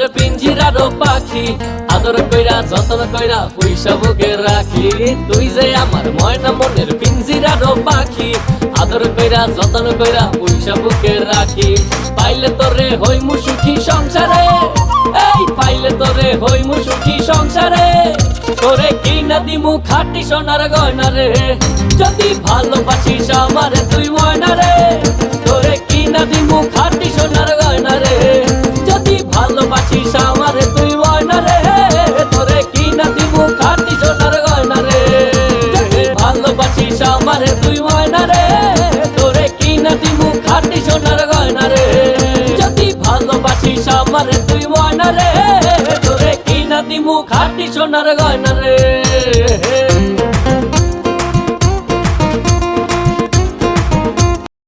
মনের পিঞ্জিরার পাখি, আদর কইরা যতন কইরা পয়সা বুকে রাখি। তুই যে আমার ময়না মনের পিঞ্জিরার পাখি, আদর কইরা যতন কইরা পয়সা বুকে রাখি। পাইলে তোরে হইমু সুখী সংসারে, এই পাইলে তোরে হইমু সুখী সংসারে। তোরে কিনা দিমু খাঁটি সোনার গয়না রে, যদি ভালোবাসিস আমারে তুই ময়না রে। তোরে কিনা দিমু খাঁটি সোনার গয়না রে, যদি ভালোবাসিস আমারে তুই ময়না রে। তোরে কিনা দিমু খাঁটি সোনার গয়না রে, যদি ভালোবাসিস আমারে তুই ময়না রে। তোরে কিনা দিমু খাঁটি সোনার গয়না রে, যদি ভালোবাসিস আমারে তুই ময়না রে। তোরে কিনা দিমু খাঁটি সোনার গয়না রে।